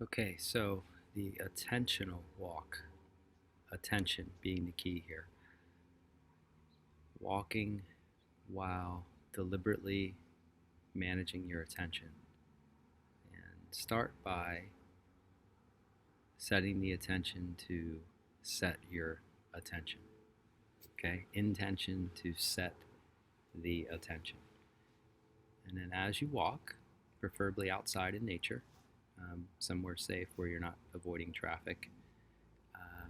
Okay, so the attentional walk, attention being the key here. Walking while deliberately managing your attention. And start by setting the attention to set your attention. Okay, intention to set the attention. And then as you walk, preferably outside in nature, somewhere safe where you're not avoiding traffic, uh,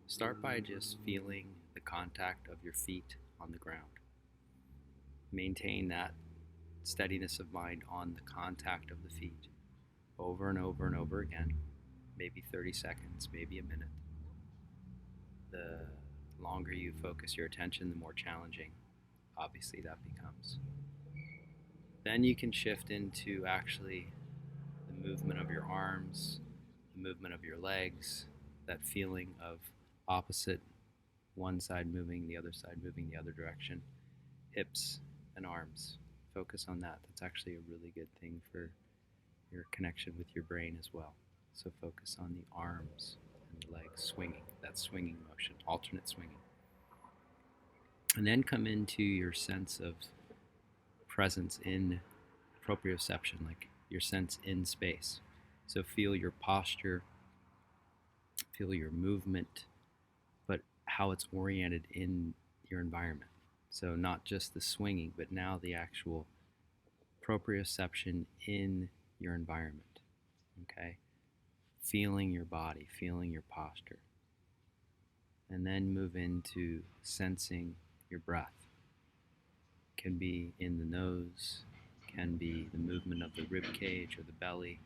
start by just feeling the contact of your feet on the ground. Maintain that steadiness of mind on the contact of the feet over and over and over again, maybe 30 seconds, maybe a minute. The longer you focus your attention, the more challenging, obviously, that becomes. Then you can shift into actually the movement of your arms, the movement of your legs, that feeling of opposite, one side moving, the other side moving the other direction, hips and arms. Focus on that. That's actually a really good thing for your connection with your brain as well. So focus on the arms and the legs swinging, that swinging motion, alternate swinging. And then come into your sense of presence in proprioception, like your sense in space. So feel your posture, feel your movement, but how it's oriented in your environment. So not just the swinging, but now the actual proprioception in your environment. Okay? Feeling your body, feeling your posture. And then move into sensing your breath. Can be in the nose, can be the movement of the rib cage or the belly,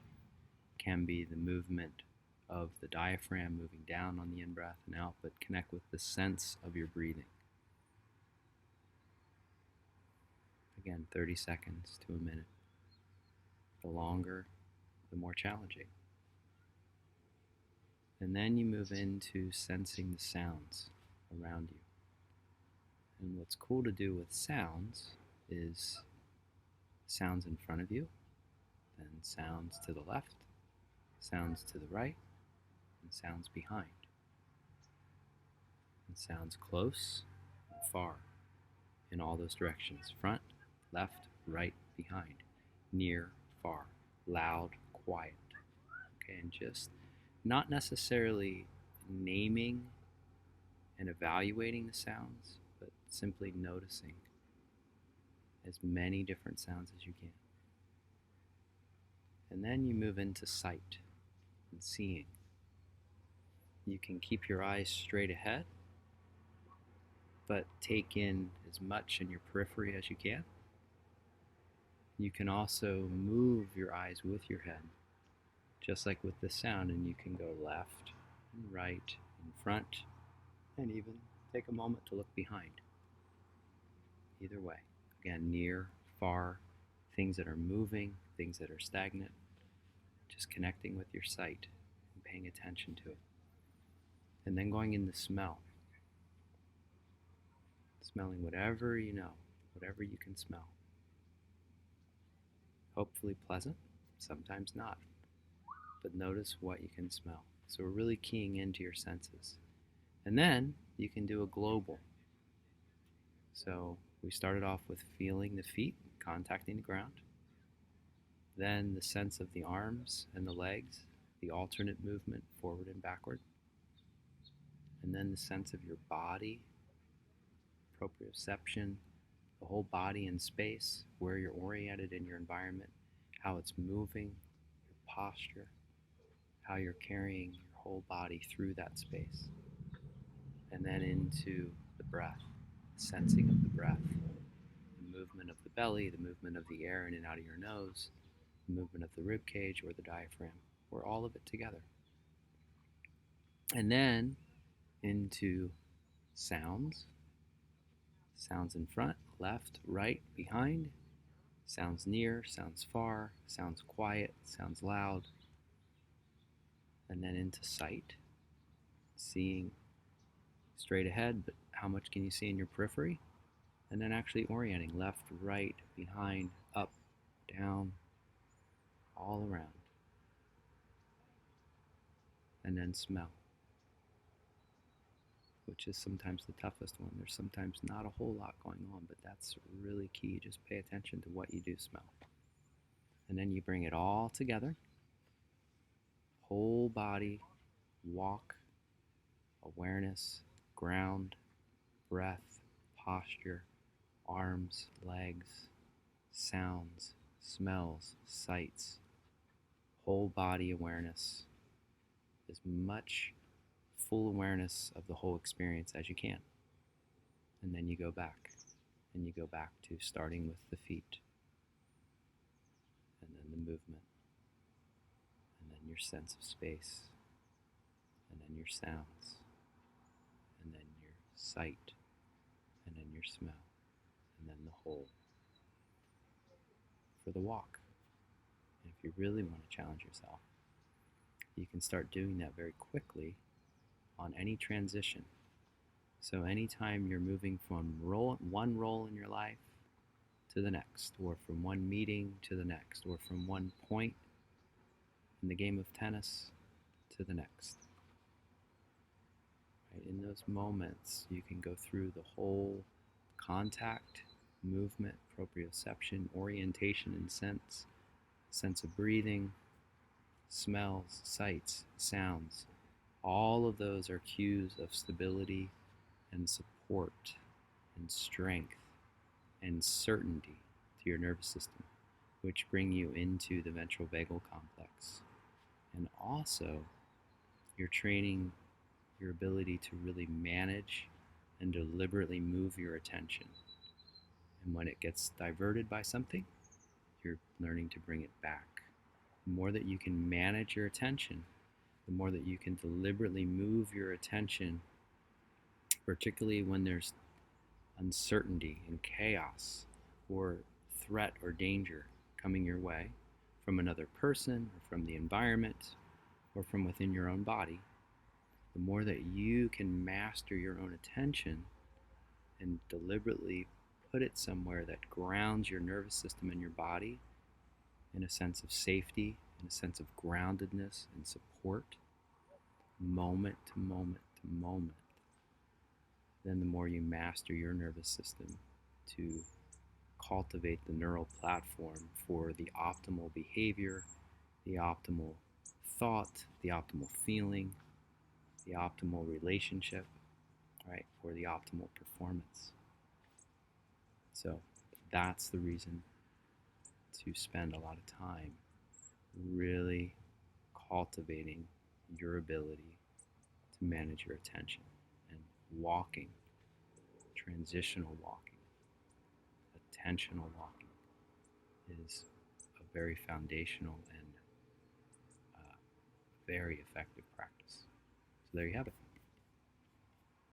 can be the movement of the diaphragm moving down on the in-breath and out, but connect with the sense of your breathing. Again, 30 seconds to a minute. The longer, the more challenging. And then you move into sensing the sounds around you. And what's cool to do with sounds is sounds in front of you, then sounds to the left, sounds to the right, and sounds behind. And sounds close and far in all those directions: front, left, right, behind, near, far, loud, quiet. Okay, and just not necessarily naming and evaluating the sounds, but simply noticing as many different sounds as you can. And then you move into sight and seeing. You can keep your eyes straight ahead, but take in as much in your periphery as you can. You can also move your eyes with your head, just like with the sound, and you can go left and right, in front, and even take a moment to look behind. Either way, again, near, far, things that are moving, things that are stagnant, just connecting with your sight and paying attention to it. And then going into smell. Smelling whatever you know, whatever you can smell. Hopefully pleasant, sometimes not. But notice what you can smell. So we're really keying into your senses. And then you can do a global. So we started off with feeling the feet contacting the ground. Then the sense of the arms and the legs, the alternate movement forward and backward. And then the sense of your body, proprioception, the whole body in space, where you're oriented in your environment, how it's moving, your posture, how you're carrying your whole body through that space. And then into the breath, the sensing of the breath, the movement of the belly, the movement of the air in and out of your nose, the movement of the rib cage or the diaphragm, or all of it together. And then into sounds. Sounds in front, left, right, behind. Sounds near, sounds far, sounds quiet, sounds loud. And then into sight. Seeing straight ahead, but how much can you see in your periphery? And then actually orienting left, right, behind, up, down, all around. and then smell, which is sometimes the toughest one. There's sometimes not a whole lot going on, but that's really key. Just pay attention to what you do smell. And then you bring it all together, whole body, walk, awareness, ground, breath, posture, arms, legs, sounds, smells, sights, whole body awareness, as much full awareness of the whole experience as you can. And then you go back, and you go back to starting with the feet, and then the movement, and then your sense of space, and then your sounds, and then your sight, and then your smell, and then the whole for the walk. And if you really want to challenge yourself, you can start doing that very quickly on any transition. So anytime you're moving from one role in your life to the next, or from one meeting to the next, or from one point in the game of tennis to the next. Right? In those moments, you can go through the whole contact, movement, proprioception, orientation and sense of breathing, smells, sights, sounds. All of those are cues of stability and support and strength and certainty to your nervous system, which bring you into the ventral vagal complex. And also, you're training your ability to really manage and deliberately move your attention. And when it gets diverted by something, you're learning to bring it back. The more that you can manage your attention, the more that you can deliberately move your attention, particularly when there's uncertainty and chaos or threat or danger coming your way from another person or from the environment or from within your own body, the more that you can master your own attention and deliberately put it somewhere that grounds your nervous system and your body in a sense of safety, in a sense of groundedness and support, moment to moment to moment, then the more you master your nervous system to cultivate the neural platform for the optimal behavior, the optimal thought, the optimal feeling, the optimal relationship, right, for the optimal performance. So that's the reason to spend a lot of time really cultivating your ability to manage your attention. And walking, transitional walking, attentional walking is a very foundational and very effective practice. So there you have it.